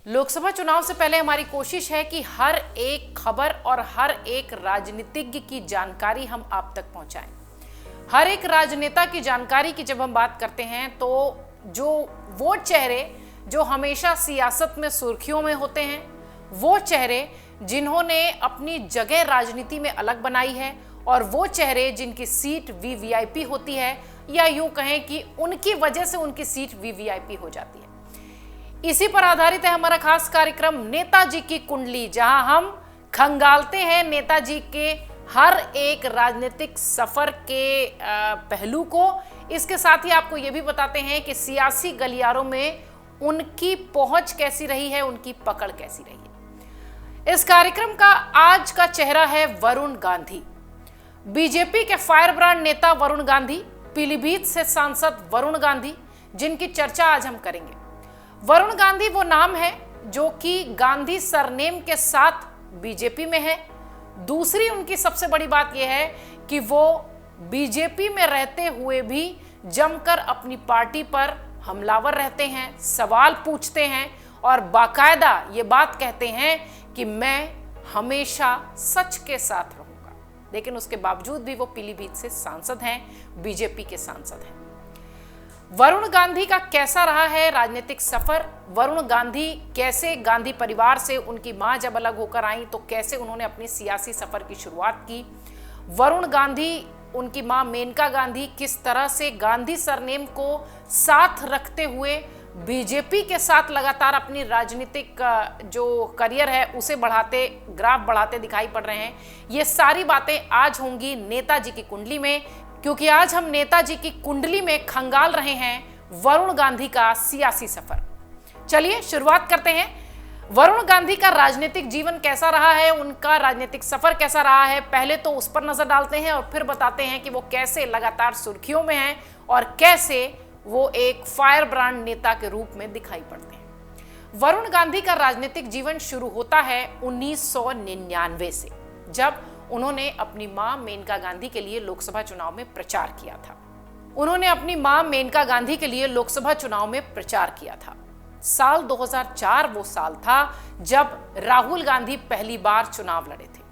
लोकसभा चुनाव से पहले हमारी कोशिश है कि हर एक खबर और हर एक राजनीतिज्ञ की जानकारी हम आप तक पहुंचाएं। हर एक राजनेता की जानकारी की जब हम बात करते हैं तो जो वो चेहरे जो हमेशा सियासत में सुर्खियों में होते हैं, वो चेहरे जिन्होंने अपनी जगह राजनीति में अलग बनाई है और वो चेहरे जिनकी सीट वीवीआईपी होती है, या यूं कहें कि उनकी वजह से उनकी सीट वीवीआईपी हो जाती है। इसी पर आधारित है हमारा खास कार्यक्रम नेताजी की कुंडली, जहां हम खंगालते हैं नेताजी के हर एक राजनीतिक सफर के पहलू को। इसके साथ ही आपको यह भी बताते हैं कि सियासी गलियारों में उनकी पहुंच कैसी रही है, उनकी पकड़ कैसी रही है। इस कार्यक्रम का आज का चेहरा है वरुण गांधी। बीजेपी के फायर ब्रांड नेता वरुण गांधी, पीलीभीत से सांसद वरुण गांधी, जिनकी चर्चा आज हम करेंगे। वरुण गांधी वो नाम है जो कि गांधी सरनेम के साथ बीजेपी में है। दूसरी उनकी सबसे बड़ी बात यह है कि वो बीजेपी में रहते हुए भी जमकर अपनी पार्टी पर हमलावर रहते हैं, सवाल पूछते हैं और बाकायदा ये बात कहते हैं कि मैं हमेशा सच के साथ रहूंगा। लेकिन उसके बावजूद भी वो पीलीभीत से सांसद हैं, बीजेपी के सांसद हैं। वरुण गांधी का कैसा रहा है राजनीतिक सफर? वरुण गांधी कैसे गांधी परिवार से, उनकी मां जब अलग होकर आई तो कैसे उन्होंने अपनी सियासी सफर की शुरुआत की? वरुण गांधी, उनकी मां मेनका गांधी किस तरह से गांधी सरनेम को साथ रखते हुए बीजेपी के साथ लगातार अपनी राजनीतिक जो करियर है उसे बढ़ाते, ग्राफ बढ़ाते दिखाई पड़ रहे हैं। ये सारी बातें आज होंगी नेताजी की कुंडली में, क्योंकि आज हम नेताजी की कुंडली में खंगाल रहे हैं वरुण गांधी का सियासी सफर। चलिए शुरुआत करते हैं। वरुण गांधी का राजनीतिक जीवन कैसा रहा है, उनका राजनीतिक सफर कैसा रहा है, पहले तो उस पर नजर डालते हैं और फिर बताते हैं कि वो कैसे लगातार सुर्खियों में हैं और कैसे वो एक फायर ब्रांड नेता के रूप में दिखाई पड़ते हैं। वरुण गांधी का राजनीतिक जीवन शुरू होता है 1999 से, जब उन्होंने अपनी मां मेनका गांधी के लिए लोकसभा चुनाव में प्रचार किया था। उन्होंने अपनी मां मेनका गांधी के लिए लोकसभा चुनाव में प्रचार किया था। साल 2004 वो साल था जब राहुल गांधी पहली बार चुनाव लड़े थे।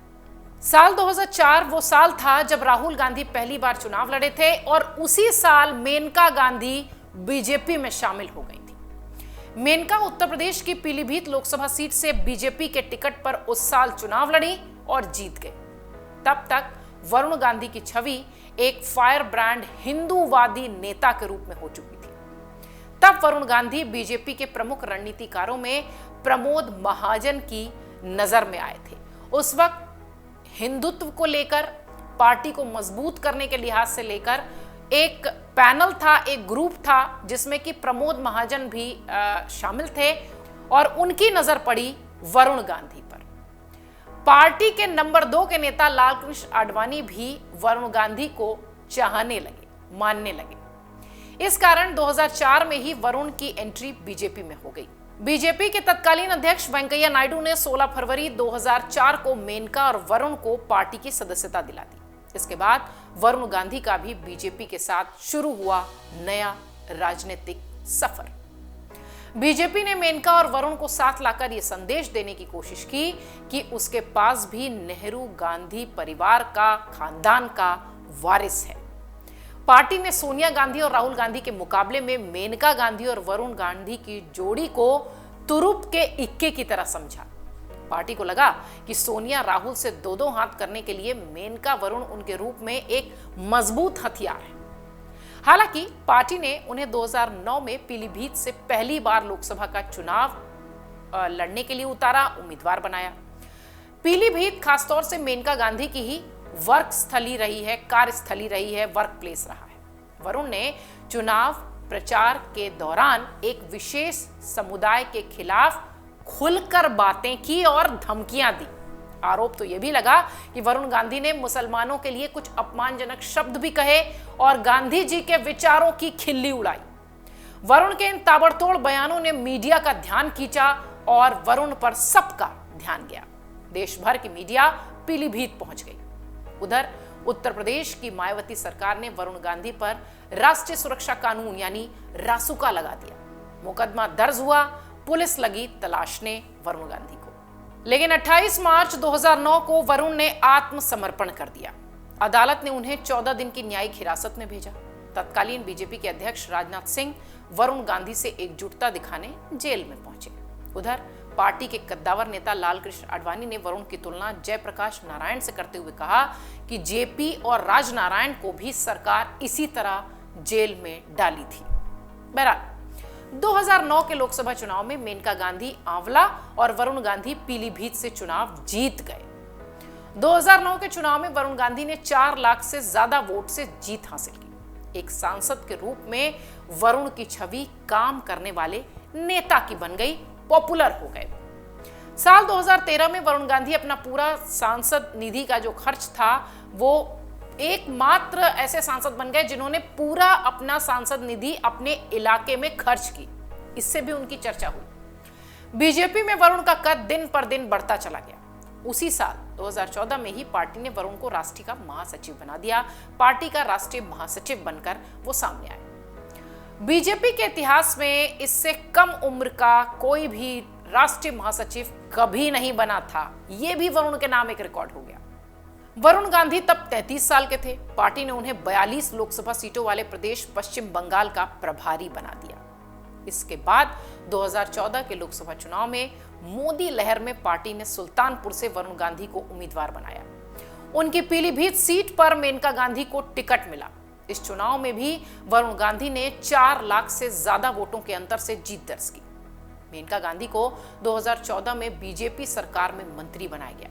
साल 2004 वो साल था जब राहुल गांधी पहली बार चुनाव लड़े थे और उसी साल मेनका गांधी बीजेपी में शामिल हो गई थी। मेनका उत्तर प्रदेश की पीलीभीत लोकसभा सीट से बीजेपी के टिकट पर उस साल चुनाव लड़ी और जीत गई। तब तक वरुण गांधी की छवि एक फायर ब्रांड हिंदूवादी नेता के रूप में हो चुकी थी। तब वरुण गांधी बीजेपी के प्रमुख रणनीतिकारों में प्रमोद महाजन की नजर में आए थे। उस वक्त हिंदुत्व को लेकर, पार्टी को मजबूत करने के लिहाज से लेकर एक पैनल था, एक ग्रुप था जिसमें कि प्रमोद महाजन भी शामिल थे और उनकी नजर पड़ी वरुण गांधी पर। पार्टी के नंबर 2 के नेता लालकृष्ण आडवाणी भी वरुण गांधी को चाहने लगे, मानने लगे। इस कारण 2004 में ही वरुण की एंट्री बीजेपी में हो गई। बीजेपी के तत्कालीन अध्यक्ष वेंकैया नायडू ने 16 फरवरी 2004 को मेनका और वरुण को पार्टी की सदस्यता दिला दी। इसके बाद वरुण गांधी का भी बीजेपी के साथ शुरू हुआ नया राजनीतिक सफर। बीजेपी ने मेनका और वरुण को साथ लाकर यह संदेश देने की कोशिश की कि उसके पास भी नेहरू गांधी परिवार का, खानदान का वारिस है। पार्टी ने सोनिया गांधी और राहुल गांधी के मुकाबले में मेनका गांधी और वरुण गांधी की जोड़ी को तुरुप के इक्के की तरह समझा। पार्टी को लगा कि सोनिया राहुल से दो हाथ करने के लिए मेनका वरुण उनके रूप में एक मजबूत हथियार है। हालांकि पार्टी ने उन्हें 2009 में पीलीभीत से पहली बार लोकसभा का चुनाव लड़ने के लिए उतारा, उम्मीदवार बनाया। पीलीभीत खासतौर से मेनका गांधी की ही वर्क स्थली रही है, कार्यस्थली रही है, वर्क प्लेस रहा है। वरुण ने चुनाव प्रचार के दौरान एक विशेष समुदाय के खिलाफ खुलकर बातें की और धमकियां दी। आरोप तो यह भी लगा कि वरुण गांधी ने मुसलमानों के लिए कुछ अपमानजनक शब्द भी कहे और गांधी जी के विचारों की खिल्ली उड़ाई। वरुण के इन ताबड़तोड़ बयानों ने मीडिया का ध्यान खींचा और वरुण पर सबका ध्यान गया। देश भर की मीडिया पीलीभीत पहुंच गई। उधर उत्तर प्रदेश की मायावती सरकार ने वरुण गांधी पर राष्ट्रीय सुरक्षा कानून यानी रासुका लगा दिया। मुकदमा दर्ज हुआ पुलिस लगी तलाशने वरुण गांधी को। लेकिन 28 मार्च 2009 को वरुण ने आत्मसमर्पण कर दिया। अदालत ने उन्हें 14 दिन की न्यायिक हिरासत में भेजा। तत्कालीन बीजेपी के अध्यक्ष राजनाथ सिंह वरुण गांधी से एकजुटता दिखाने जेल में पहुंचे। उधर पार्टी के कद्दावर नेता लालकृष्ण आडवाणी ने वरुण की तुलना जयप्रकाश नारायण से करते हुए कहा कि जेपी और राजनारायण को भी सरकार इसी तरह जेल में डाली थी। बहरहाल 2009 के लोकसभा चुनाव में मेनका गांधी आंवला और वरुण गांधी पीलीभीत से चुनाव जीत गए। 2009 के चुनाव में वरुण गांधी ने 4 लाख से ज्यादा वोट से जीत हासिल की। एक सांसद के रूप में वरुण की छवि काम करने वाले नेता की बन गई, पॉपुलर हो गए। साल 2013 में वरुण गांधी अपना पूरा सांसद निधि का जो खर्च था वो एकमात्र ऐसे सांसद बन गए जिन्होंने पूरा अपना सांसद निधि अपने इलाके में खर्च की। इससे भी उनकी चर्चा हुई। बीजेपी में वरुण का कद दिन पर दिन बढ़ता चला गया। उसी साल 2014 में ही पार्टी ने वरुण को राष्ट्रीय का महासचिव बना दिया। पार्टी का राष्ट्रीय महासचिव बनकर वो सामने आए। बीजेपी के इतिहास में इससे कम उम्र का कोई भी राष्ट्रीय महासचिव कभी नहीं बना था। ये भी वरुण के नाम एक रिकॉर्ड हो गया। वरुण गांधी तब 33 साल के थे। पार्टी ने उन्हें 42 लोकसभा सीटों वाले प्रदेश पश्चिम बंगाल का प्रभारी बना दिया। इसके बाद 2014 के लोकसभा चुनाव में मोदी लहर में पार्टी ने सुल्तानपुर से वरुण गांधी को उम्मीदवार बनाया। उनकी पीलीभीत सीट पर मेनका गांधी को टिकट मिला। इस चुनाव में भी वरुण गांधी ने 4 लाख से ज्यादा वोटों के अंतर से जीत दर्ज की। मेनका गांधी को 2014 में बीजेपी सरकार में मंत्री बनाया गया।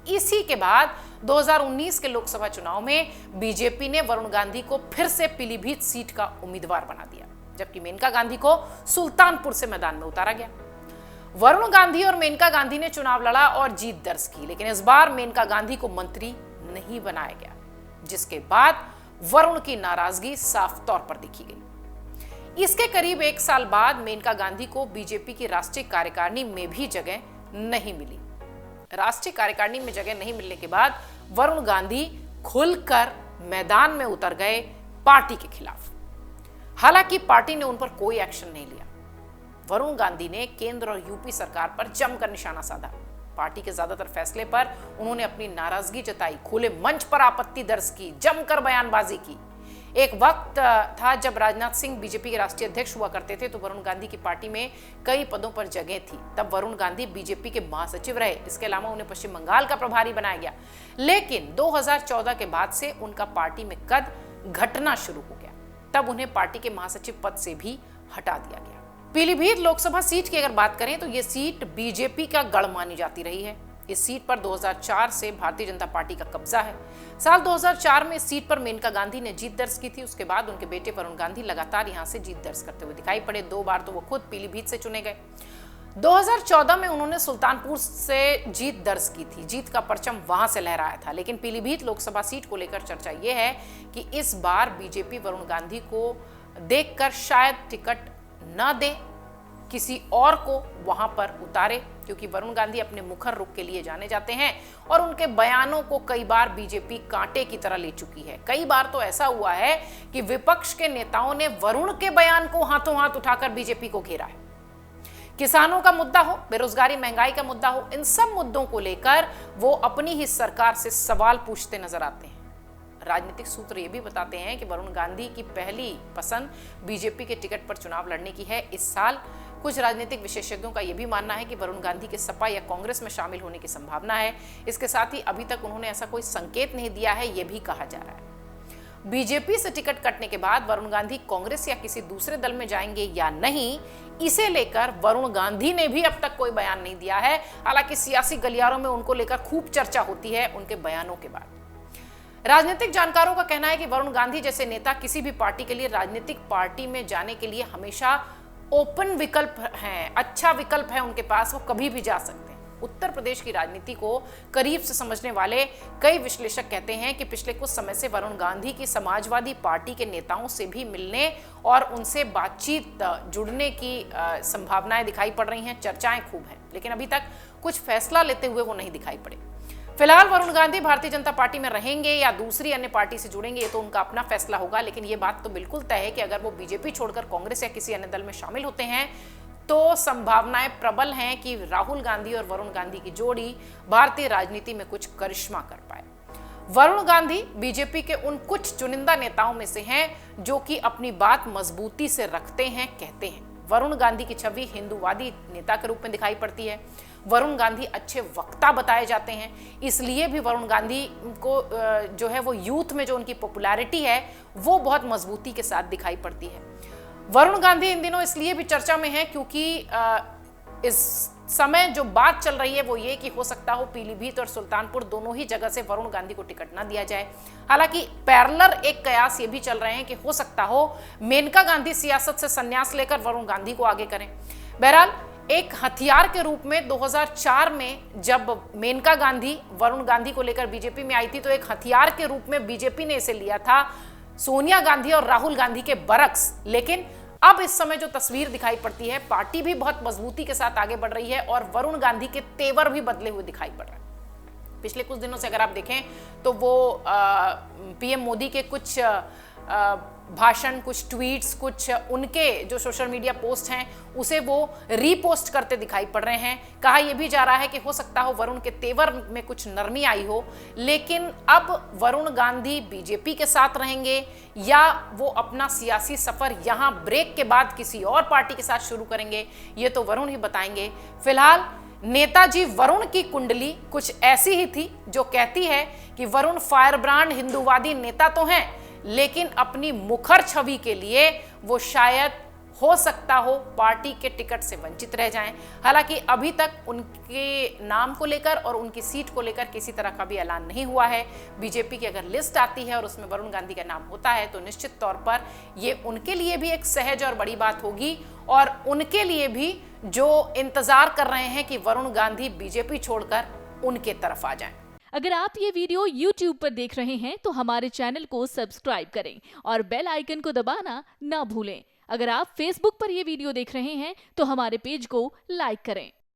इसी के बाद 2019 के लोकसभा चुनाव में बीजेपी ने वरुण गांधी को फिर से पीलीभीत सीट का उम्मीदवार बना दिया, जबकि मेनका गांधी को सुल्तानपुर से मैदान में उतारा गया। वरुण गांधी और मेनका गांधी ने चुनाव लड़ा और जीत दर्ज की, लेकिन इस बार मेनका गांधी को मंत्री नहीं बनाया गया, जिसके बाद वरुण की नाराजगी साफ तौर पर देखी गई। इसके करीब 1 साल बाद मेनका गांधी को बीजेपी की राष्ट्रीय कार्यकारिणी में भी जगह नहीं मिली। राष्ट्रीय कार्यकारिणी में जगह नहीं मिलने के बाद वरुण गांधी खुलकर मैदान में उतर गए पार्टी के खिलाफ। हालांकि पार्टी ने उन पर कोई एक्शन नहीं लिया। वरुण गांधी ने केंद्र और यूपी सरकार पर जमकर निशाना साधा। पार्टी के ज्यादातर फैसले पर उन्होंने अपनी नाराजगी जताई, खुले मंच पर आपत्ति दर्ज की, जमकर बयानबाजी की। एक वक्त था जब राजनाथ सिंह बीजेपी के राष्ट्रीय अध्यक्ष हुआ करते थे, तो वरुण गांधी की पार्टी में कई पदों पर जगह थी। तब वरुण गांधी बीजेपी के महासचिव रहे। इसके अलावा उन्हें पश्चिम बंगाल का प्रभारी बनाया गया। लेकिन 2014 के बाद से उनका पार्टी में कद घटना शुरू हो गया। तब उन्हें पार्टी के महासचिव पद से भी हटा दिया गया। पीलीभीत लोकसभा सीट की अगर बात करें तो यह सीट बीजेपी का गढ़ मानी जाती रही है। इस सीट पर 2004 से भारतीय जनता पार्टी का कब्जा है। साल 2004 में इस सीट पर मेनका गांधी ने जीत दर्ज की थी। उसके बाद उनके बेटे वरुण गांधी लगातार यहां से जीत दर्ज करते हुए दिखाई पड़े। 2 बार तो वो खुद पीलीभीत से चुने गए। 2014 में उन्होंने सुल्तानपुर से जीत दर्ज की थी। जीत का परचम वहां से लहराया था। लेकिन पीलीभीत लोकसभा सीट को लेकर चर्चा यह है कि इस बार बीजेपी वरुण गांधी को देखकर शायद टिकट न दे, किसी और को वहां पर उतारे, क्योंकि वरुण गांधी अपने मुखर रुख के लिए जाने जाते हैं और उनके बयानों को कई बार बीजेपी कांटे की तरह ले चुकी है। कई बार तो ऐसा हुआ है कि विपक्ष के नेताओं ने वरुण के बयान को हाथों हाथ उठाकर बीजेपी को घेरा है। किसानों का मुद्दा हो, बेरोजगारी, महंगाई का मुद्दा हो, इन सब मुद्दों को लेकर वो अपनी ही सरकार से सवाल पूछते नजर आते हैं। राजनीतिक सूत्र ये भी बताते हैं कि वरुण गांधी की पहली पसंद बीजेपी के टिकट पर चुनाव लड़ने की है इस साल। कुछ राजनीतिक विशेषज्ञों का यह भी मानना है कि वरुण गांधी के सपा या कांग्रेस में शामिल होने की संभावना है। इसके साथ ही अभी तक उन्होंने ऐसा कोई संकेत नहीं दिया है, यह भी कहा जा रहा है। बीजेपी से टिकट कटने के बाद वरुण गांधी कांग्रेस या किसी दूसरे दल में जाएंगे या नहीं, इसे लेकर वरुण गांधी ने भी अब तक कोई बयान नहीं दिया है। हालांकि सियासी गलियारों में उनको लेकर खूब चर्चा होती है उनके बयानों के बाद। राजनीतिक जानकारों का कहना है कि वरुण गांधी जैसे नेता किसी भी पार्टी के लिए राजनीतिक पार्टी में जाने के लिए हमेशा ओपन विकल्प हैं, अच्छा विकल्प है उनके पास, वो कभी भी जा सकते हैं। उत्तर प्रदेश की राजनीति को करीब से समझने वाले कई विश्लेषक कहते हैं कि पिछले कुछ समय से वरुण गांधी की समाजवादी पार्टी के नेताओं से भी मिलने और उनसे बातचीत जुड़ने की संभावनाएं दिखाई पड़ रही हैं, चर्चाएं खूब हैं, लेकिन अभी तक कुछ फैसला लेते हुए वो नहीं दिखाई पड़े। फिलहाल वरुण गांधी भारतीय जनता पार्टी में रहेंगे या दूसरी अन्य पार्टी से जुड़ेंगे, ये तो उनका अपना फैसला होगा। लेकिन ये बात तो बिल्कुल तय है कि अगर वो बीजेपी छोड़कर कांग्रेस या किसी अन्य दल में शामिल होते हैं तो संभावनाएं प्रबल हैं कि राहुल गांधी और वरुण गांधी की जोड़ी भारतीय राजनीति में कुछ करिश्मा कर पाए। वरुण गांधी बीजेपी के उन कुछ चुनिंदा नेताओं में से हैं जो कि अपनी बात मजबूती से रखते हैं, कहते हैं। वरुण गांधी की छवि हिंदूवादी नेता के रूप में दिखाई पड़ती है। वरुण गांधी अच्छे वक्ता बताए जाते हैं, इसलिए भी वरुण गांधी को जो है वो यूथ में जो उनकी पॉपुलैरिटी है वो बहुत मजबूती के साथ दिखाई पड़ती है। वरुण गांधी इन दिनों इसलिए भी चर्चा में है क्योंकि इस समय जो बात चल रही है वो ये कि हो सकता हो पीलीभीत और सुल्तानपुर दोनों ही जगह से वरुण गांधी को टिकट ना दिया जाए। हालांकि पैरेलल एक कयास ये भी चल रहे हैं कि हो सकता हो मेनका गांधी सियासत से संन्यास लेकर वरुण गांधी को आगे करें। बहरहाल एक हथियार के रूप में 2004 में जब मेनका गांधी वरुण गांधी को लेकर बीजेपी में आई थी तो एक हथियार के रूप में बीजेपी ने इसे लिया था सोनिया गांधी और राहुल गांधी के बरक्स। लेकिन अब इस समय जो तस्वीर दिखाई पड़ती है, पार्टी भी बहुत मजबूती के साथ आगे बढ़ रही है और वरुण गांधी के तेवर भी बदले हुए दिखाई पड़ रहे हैं। पिछले कुछ दिनों से अगर आप देखें तो वो पीएम मोदी के कुछ भाषण, कुछ ट्वीट्स, कुछ उनके जो सोशल मीडिया पोस्ट हैं उसे वो रीपोस्ट करते दिखाई पड़ रहे हैं। कहा यह भी जा रहा है कि हो सकता हो वरुण के तेवर में कुछ नरमी आई हो, लेकिन अब वरुण गांधी बीजेपी के साथ रहेंगे या वो अपना सियासी सफर यहां ब्रेक के बाद किसी और पार्टी के साथ शुरू करेंगे, ये तो वरुण ही बताएंगे। फिलहाल नेताजी वरुण की कुंडली कुछ ऐसी ही थी जो कहती है कि वरुण फायरब्रांड हिंदूवादी नेता तो हैं, लेकिन अपनी मुखर छवि के लिए वो शायद हो सकता हो पार्टी के टिकट से वंचित रह जाएं। हालांकि अभी तक उनके नाम को लेकर और उनकी सीट को लेकर किसी तरह का भी ऐलान नहीं हुआ है। बीजेपी की अगर लिस्ट आती है और उसमें वरुण गांधी का नाम होता है तो निश्चित तौर पर ये उनके लिए भी एक सहज और बड़ी बात होगी और उनके लिए भी जो इंतजार कर रहे हैं कि वरुण गांधी बीजेपी छोड़कर उनके तरफ आ जाएं। अगर आप ये वीडियो YouTube पर देख रहे हैं तो हमारे चैनल को सब्सक्राइब करें और बेल आइकन को दबाना ना भूलें। अगर आप Facebook पर ये वीडियो देख रहे हैं तो हमारे पेज को लाइक करें।